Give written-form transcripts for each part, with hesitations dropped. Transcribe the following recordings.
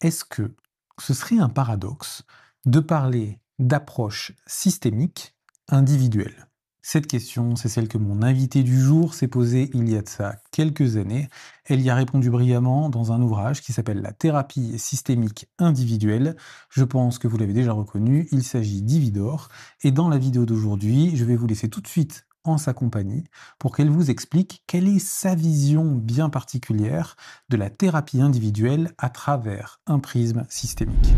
Est-ce que ce serait un paradoxe de parler d'approche systémique individuelle? Cette question, c'est celle que mon invitée du jour s'est posée il y a de ça quelques années. Elle y a répondu brillamment dans un ouvrage qui s'appelle La thérapie systémique individuelle. Je pense que vous l'avez déjà reconnu, il s'agit d'Ividor. Et dans la vidéo d'aujourd'hui, je vais vous laisser tout de suite en sa compagnie pour qu'elle vous explique quelle est sa vision bien particulière de la thérapie individuelle à travers un prisme systémique.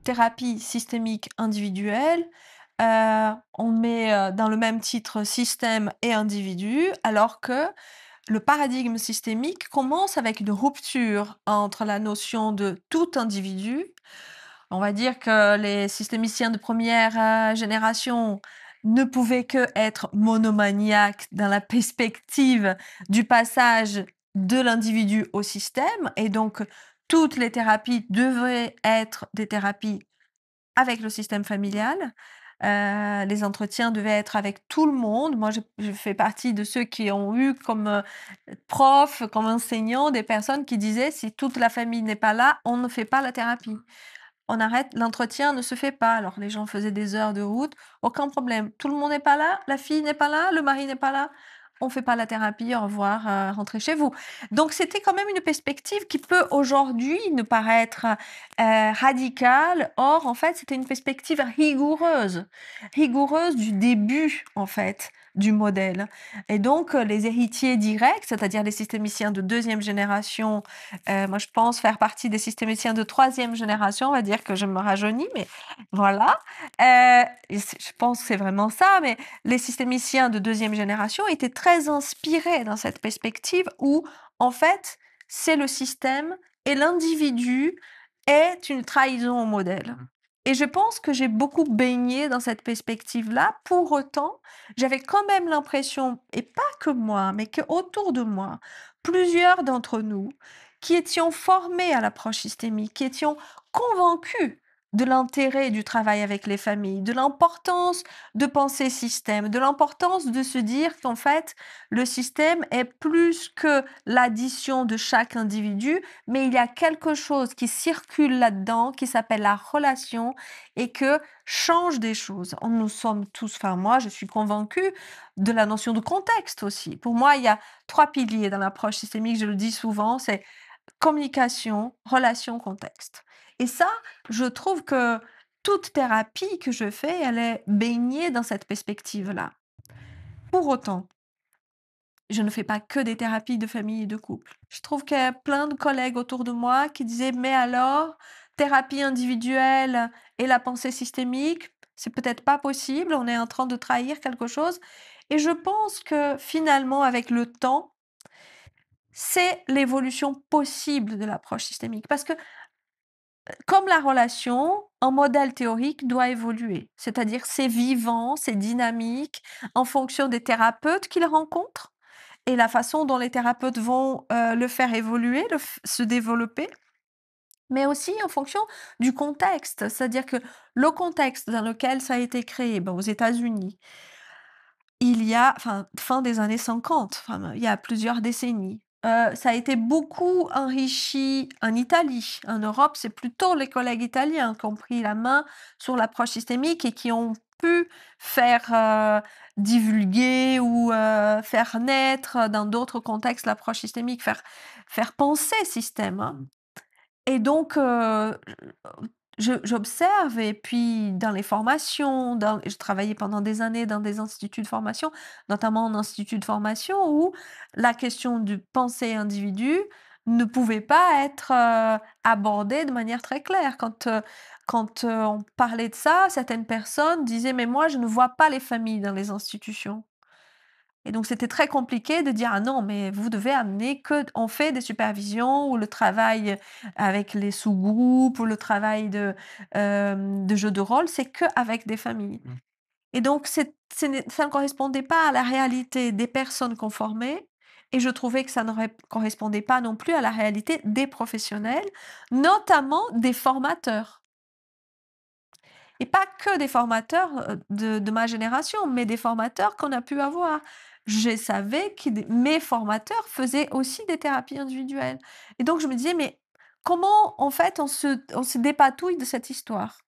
Thérapie systémique individuelle, on met, dans le même titre système et individu, alors que le paradigme systémique commence avec une rupture entre la notion de tout individu. On va dire que les systémiciens de première, génération ne pouvaient qu'être monomaniaques dans la perspective du passage de l'individu au système et donc toutes les thérapies devraient être des thérapies avec le système familial. Les entretiens devaient être avec tout le monde. Moi, je fais partie de ceux qui ont eu comme, prof, comme enseignant des personnes qui disaient: «Si toute la famille n'est pas là, on ne fait pas la thérapie. On arrête, l'entretien ne se fait pas». Alors les gens faisaient des heures de route, aucun problème. Tout le monde n'est pas là, la fille n'est pas là, le mari n'est pas là, on fait pas la thérapie, au revoir, rentrez chez vous. Donc c'était quand même une perspective qui peut aujourd'hui nous paraître, radicale. Or, en fait, c'était une perspective rigoureuse, rigoureuse du début, en fait, du modèle et donc les héritiers directs, c'est-à-dire les systémiciens de deuxième génération. Moi, je pense faire partie des systémiciens de troisième génération, on va dire que je me rajeunis, mais voilà. Et je pense que c'est vraiment ça, mais les systémiciens de deuxième génération étaient très inspirés dans cette perspective où, en fait, c'est le système et l'individu est une trahison au modèle. Et je pense que j'ai beaucoup baigné dans cette perspective-là. Pour autant, j'avais quand même l'impression, et pas que moi, mais que autour de moi, plusieurs d'entre nous qui étions formés à l'approche systémique, qui étions convaincus de l'intérêt du travail avec les familles, de l'importance de penser système, de l'importance de se dire qu'en fait, le système est plus que l'addition de chaque individu, mais il y a quelque chose qui circule là-dedans, qui s'appelle la relation et que change des choses. Nous sommes tous, enfin moi, je suis convaincue de la notion de contexte aussi. Pour moi, il y a 3 piliers dans l'approche systémique, je le dis souvent, c'est communication, relation, contexte. Et ça, je trouve que toute thérapie que je fais, elle est baignée dans cette perspective-là. Pour autant, je ne fais pas que des thérapies de famille et de couple. Je trouve qu'il y a plein de collègues autour de moi qui disaient: «Mais alors, thérapie individuelle et la pensée systémique, c'est peut-être pas possible, on est en train de trahir quelque chose». Et je pense que finalement, avec le temps, c'est l'évolution possible de l'approche systémique. Parce que comme la relation, un modèle théorique doit évoluer. C'est-à-dire c'est vivant, c'est dynamique en fonction des thérapeutes qu'ils rencontrent et la façon dont les thérapeutes vont, le faire évoluer, se développer, mais aussi en fonction du contexte. C'est-à-dire que le contexte dans lequel ça a été créé, ben, aux États-Unis, il y a enfin, fin des années 50, enfin, il y a plusieurs décennies. Ça a été beaucoup enrichi en Italie. En Europe, c'est plutôt les collègues italiens qui ont pris la main sur l'approche systémique et qui ont pu faire, divulguer ou, faire naître dans d'autres contextes l'approche systémique, faire penser système, hein. Et donc, j'observe et puis dans les formations, je travaillais pendant des années dans des instituts de formation, notamment en institut de formation où la question du penser individu ne pouvait pas être, abordée de manière très claire. Quand on parlait de ça, certaines personnes disaient: «Mais moi, je ne vois pas les familles dans les institutions». Et donc c'était très compliqué de dire: «Ah non, mais vous devez amener que on fait des supervisions ou le travail avec les sous-groupes ou le travail de jeu de rôle, c'est qu'avec des familles». Et donc ça ne correspondait pas à la réalité des personnes qu'on formait et je trouvais que ça ne correspondait pas non plus à la réalité des professionnels, notamment des formateurs. Et pas que des formateurs, de ma génération, mais des formateurs qu'on a pu avoir. Je savais que mes formateurs faisaient aussi des thérapies individuelles et donc je me disais: «Mais comment en fait on se dépatouille de cette histoire?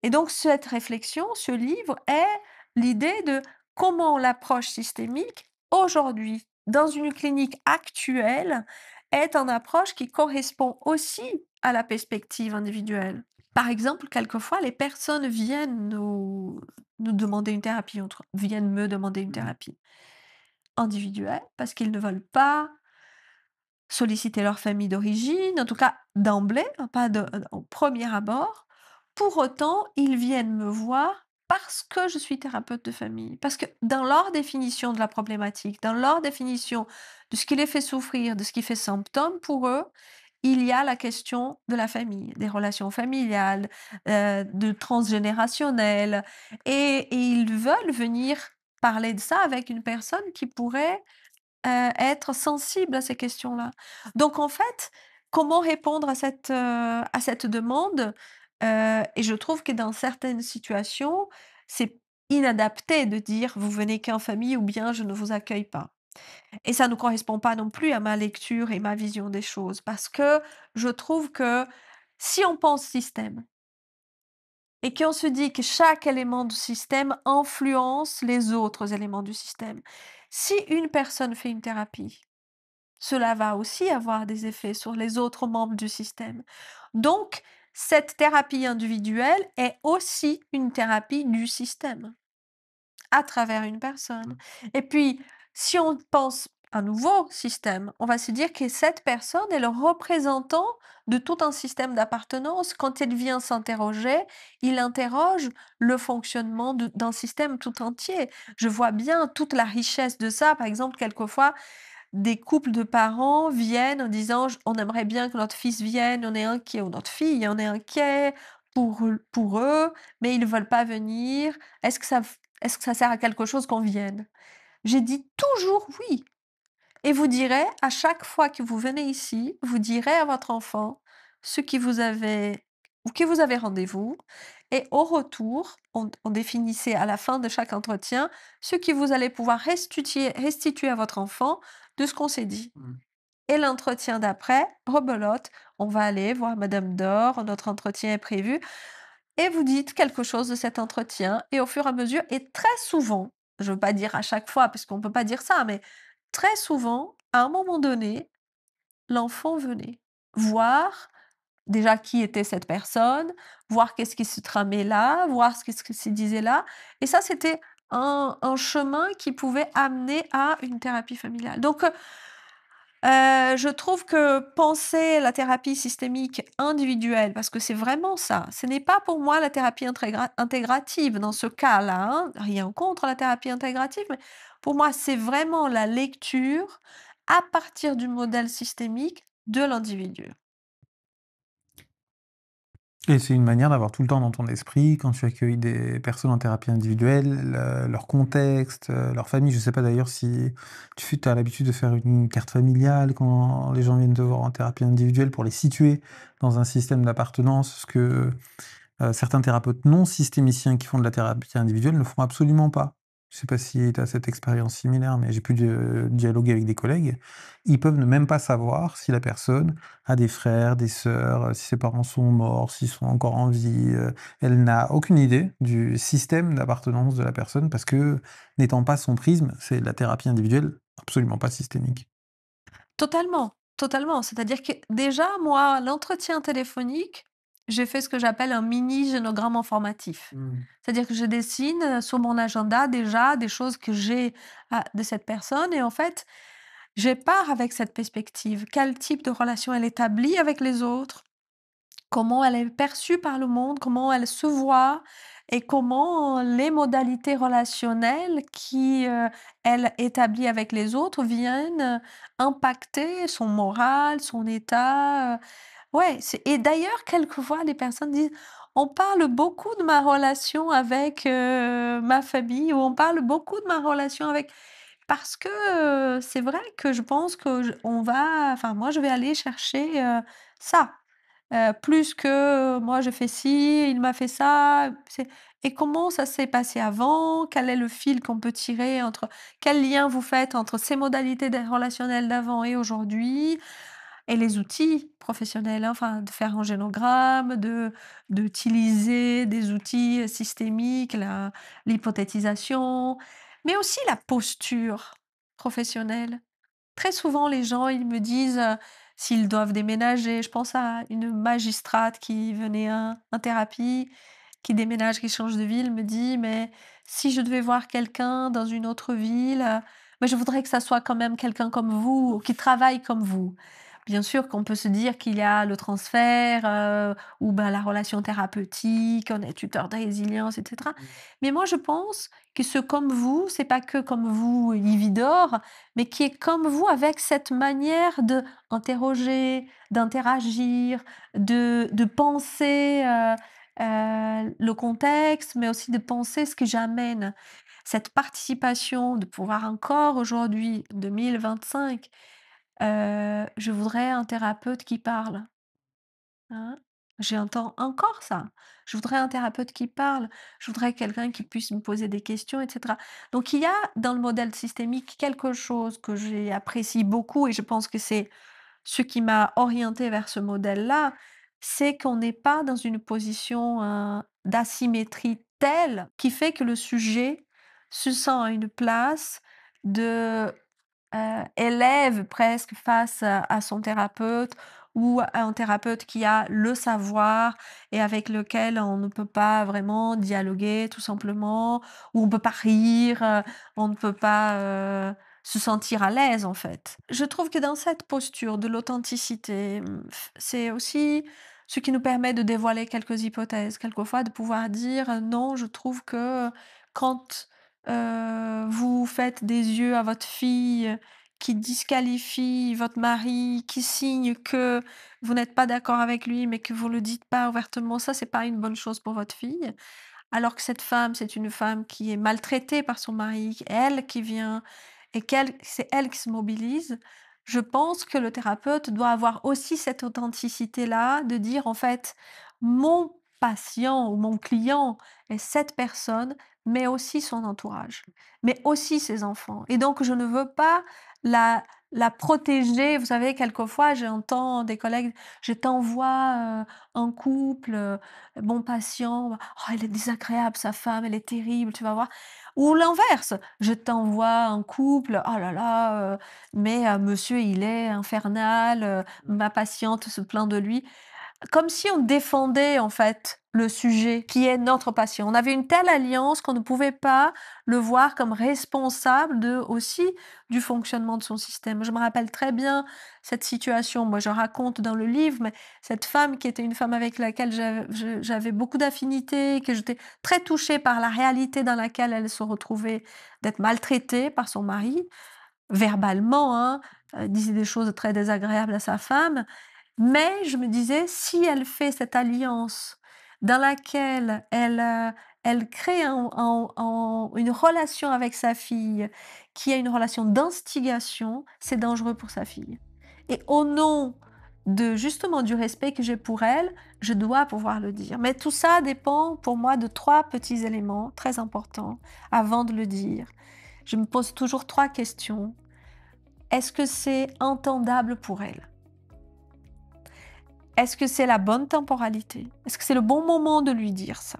Et donc cette réflexion, ce livre est l'idée de comment l'approche systémique, aujourd'hui, dans une clinique actuelle, est une approche qui correspond aussi à la perspective individuelle. Par exemple, quelquefois, les personnes viennent nous demander une thérapie, viennent me demander une Mmh. thérapie individuelle parce qu'ils ne veulent pas solliciter leur famille d'origine, en tout cas d'emblée, hein, pas au premier abord. Pour autant, ils viennent me voir parce que je suis thérapeute de famille. Parce que dans leur définition de la problématique, dans leur définition de ce qui les fait souffrir, de ce qui fait symptôme pour eux, il y a la question de la famille, des relations familiales, de transgénérationnelles. Et ils veulent venir parler de ça avec une personne qui pourrait être sensible à ces questions-là. Donc en fait, comment répondre à cette demande? Et je trouve que dans certaines situations, c'est inadapté de dire: «Vous venez qu'en famille» ou bien «Je ne vous accueille pas». Et ça ne correspond pas non plus à ma lecture et ma vision des choses parce que je trouve que si on pense système et qu'on se dit que chaque élément du système influence les autres éléments du système. Si une personne fait une thérapie, cela va aussi avoir des effets sur les autres membres du système. Donc, cette thérapie individuelle est aussi une thérapie du système, à travers une personne. Et puis, si on pense un nouveau système, on va se dire que cette personne est le représentant de tout un système d'appartenance. Quand il vient s'interroger, il interroge le fonctionnement d'un système tout entier. Je vois bien toute la richesse de ça. Par exemple, quelquefois, des couples de parents viennent en disant: «On aimerait bien que notre fils vienne, on est inquiet ou notre fille, on est inquiet pour eux, mais ils ne veulent pas venir. Est-ce que ça sert à quelque chose qu'on vienne?» J'ai dit toujours «oui» et vous direz à chaque fois que vous venez ici, vous direz à votre enfant ce qui vous avez ou que vous avez rendez-vous et au retour, on définissait à la fin de chaque entretien ce que vous allez pouvoir restituer à votre enfant de ce qu'on s'est dit. Mmh. Et l'entretien d'après, rebelote, on va aller voir madame Dor, notre entretien est prévu et vous dites quelque chose de cet entretien et au fur et à mesure et très souvent, je veux pas dire à chaque fois parce qu'on peut pas dire ça, mais très souvent, à un moment donné, l'enfant venait voir déjà qui était cette personne, voir qu'est-ce qui se tramait là, voir qu'est-ce qui se disait là et ça, c'était un chemin qui pouvait amener à une thérapie familiale. Donc, je trouve que penser la thérapie systémique individuelle, parce que c'est vraiment ça, ce n'est pas pour moi la thérapie intégrative dans ce cas-là, hein, rien contre la thérapie intégrative, mais pour moi, c'est vraiment la lecture à partir du modèle systémique de l'individu. Et c'est une manière d'avoir tout le temps dans ton esprit, quand tu accueilles des personnes en thérapie individuelle, leur contexte, leur famille. Je sais pas d'ailleurs si tu as l'habitude de faire une carte familiale quand les gens viennent te voir en thérapie individuelle pour les situer dans un système d'appartenance, ce que certains thérapeutes non systémiciens qui font de la thérapie individuelle ne font absolument pas. Je sais pas si tu as cette expérience similaire, mais j'ai pu dialoguer avec des collègues. Ils peuvent ne même pas savoir si la personne a des frères, des sœurs, si ses parents sont morts, s'ils sont encore en vie. Elle n'a aucune idée du système d'appartenance de la personne parce que, n'étant pas son prisme, c'est de la thérapie individuelle, absolument pas systémique. Totalement, totalement. C'est-à-dire que déjà, moi, l'entretien téléphonique, j'ai fait ce que j'appelle un mini génogramme informatif. Mmh. C'est-à-dire que je dessine sur mon agenda déjà des choses que j'ai de cette personne et en fait, je pars avec cette perspective. Quel type de relation elle établit avec les autres? Comment elle est perçue par le monde, comment elle se voit et comment les modalités relationnelles elle établit avec les autres viennent, impacter son moral, son état, ouais, et d'ailleurs, quelquefois, les personnes disent: «On parle beaucoup de ma relation avec, ma famille» ou «On parle beaucoup de ma relation avec» parce que, c'est vrai que je pense que moi, je vais aller chercher, ça. Plus que moi je fais ci, il m'a fait ça, et comment ça s'est passé avant? Quel est le fil qu'on peut tirer entre quel lien vous faites entre ces modalités relationnelles d'avant et aujourd'hui? et les outils professionnels, hein, enfin de faire un génogramme, de d'utiliser des outils systémiques, la l'hypothétisation, mais aussi la posture professionnelle. Très souvent, les gens, ils me disent, s'ils doivent déménager. Je pense à une magistrate qui venait en thérapie, qui déménage, qui change de ville, me dit: «Mais si je devais voir quelqu'un dans une autre ville, mais je voudrais que ça soit quand même quelqu'un comme vous, ou qui travaille comme vous». Bien sûr qu'on peut se dire qu'il y a le transfert, ou ben, la relation thérapeutique, on est tuteur de résilience et cetera. Mais moi, je pense que ce comme vous, c'est pas que comme vous, Ividore, mais qui est comme vous avec cette manière d'interroger, d'interagir, de penser, le contexte, mais aussi de penser ce que j'amène. Cette participation, de pouvoir encore aujourd'hui, 2025, je voudrais un thérapeute qui parle, hein. J'entends encore ça. Je voudrais un thérapeute qui parle, je voudrais quelqu'un qui puisse me poser des questions et cetera. Donc il y a dans le modèle systémique quelque chose que j'apprécie beaucoup et je pense que c'est ce qui m'a orientée vers ce modèle-là, c'est qu'on n'est pas dans une position, d'asymétrie telle qui fait que le sujet se sent à une place de, élève presque face à son thérapeute ou à un thérapeute qui a le savoir et avec lequel on ne peut pas vraiment dialoguer tout simplement, ou on ne peut pas rire, on ne peut pas, se sentir à l'aise en fait. Je trouve que dans cette posture de l'authenticité, c'est aussi ce qui nous permet de dévoiler quelques hypothèses, quelquefois de pouvoir dire: «Non, je trouve que quand, vous faites des yeux à votre fille, qui disqualifie votre mari, qui signe que vous n'êtes pas d'accord avec lui, mais que vous le dites pas ouvertement, ça, c'est pas une bonne chose pour votre fille». Alors que cette femme, c'est une femme qui est maltraitée par son mari, elle qui vient et c'est elle qui se mobilise. Je pense que le thérapeute doit avoir aussi cette authenticité-là, de dire en fait, mon patient ou mon client est cette personne, mais aussi son entourage, mais aussi ses enfants. Et donc, je ne veux pas la, la protéger. Vous savez, quelquefois, j'entends des collègues, je t'envoie un couple, mon patient, «Oh, elle est désagréable sa femme, elle est terrible, tu vas voir». Ou l'inverse, je t'envoie un couple, «Oh là là, mais monsieur il est infernal, ma patiente se plaint de lui». Comme si on défendait en fait le sujet qui est notre patient. On avait une telle alliance qu'on ne pouvait pas le voir comme responsable de aussi du fonctionnement de son système. Je me rappelle très bien cette situation, moi je raconte dans le livre, mais cette femme qui était une femme avec laquelle j'avais beaucoup d'affinité, que j'étais très touchée par la réalité dans laquelle elle se retrouvait, d'être maltraitée par son mari, verbalement, hein, disait des choses très désagréables à sa femme, mais je me disais, si elle fait cette alliance dans laquelle elle crée une relation avec sa fille qui est une relation d'instigation, c'est dangereux pour sa fille. Et au nom de justement du respect que j'ai pour elle, je dois pouvoir le dire. Mais tout ça dépend pour moi de 3 petits éléments très importants avant de le dire. Je me pose toujours 3 questions. Est-ce que c'est entendable pour elle? Est-ce que c'est la bonne temporalité? Est-ce que c'est le bon moment de lui dire ça?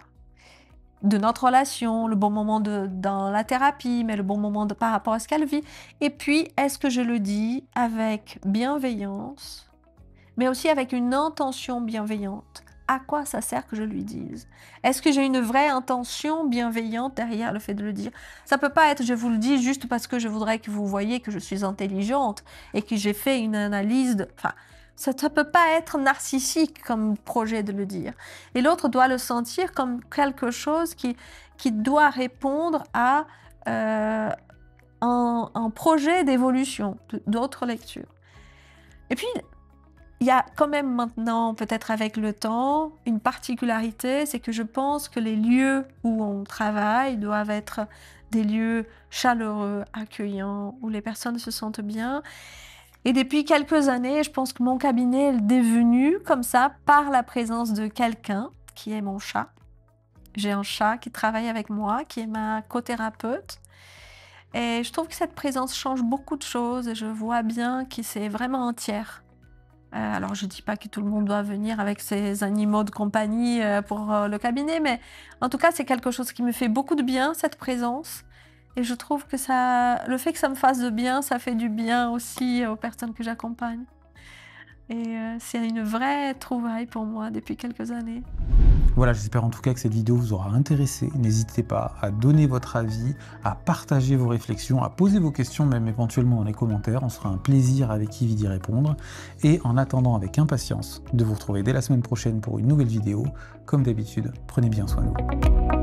De notre relation, le bon moment dans la thérapie, mais le bon moment par rapport à ce qu'elle vit. Et puis, est-ce que je le dis avec bienveillance, mais aussi avec une intention bienveillante? À quoi ça sert que je lui dise? Est-ce que j'ai une vraie intention bienveillante derrière le fait de le dire? Ça peut pas être, je vous le dis juste parce que je voudrais que vous voyiez que je suis intelligente et que j'ai fait une analyse enfin, ça ne peut pas être narcissique comme projet de le dire. Et l'autre doit le sentir comme quelque chose qui doit répondre à un projet d'évolution, d'autres lectures. Et puis, il y a quand même maintenant, peut-être avec le temps, une particularité, c'est que je pense que les lieux où on travaille doivent être des lieux chaleureux, accueillants, où les personnes se sentent bien. Et depuis quelques années, je pense que mon cabinet est devenu comme ça par la présence de quelqu'un qui est mon chat. J'ai un chat qui travaille avec moi, qui est ma cothérapeute. Et je trouve que cette présence change beaucoup de choses et je vois bien que c'est vraiment un tiers. Alors je dis pas que tout le monde doit venir avec ses animaux de compagnie, pour, le cabinet, mais en tout cas, c'est quelque chose qui me fait beaucoup de bien, cette présence et je trouve que ça le fait que ça me fasse de bien, ça fait du bien aussi aux personnes que j'accompagne et c'est une vraie trouvaille pour moi depuis quelques années. Voilà, j'espère en tout cas que cette vidéo vous aura intéressé. N'hésitez pas à donner votre avis, à partager vos réflexions, à poser vos questions même éventuellement dans les commentaires. On sera un plaisir avec Yves d'y répondre. Et en attendant avec impatience de vous retrouver dès la semaine prochaine pour une nouvelle vidéo, comme d'habitude, prenez bien soin de vous.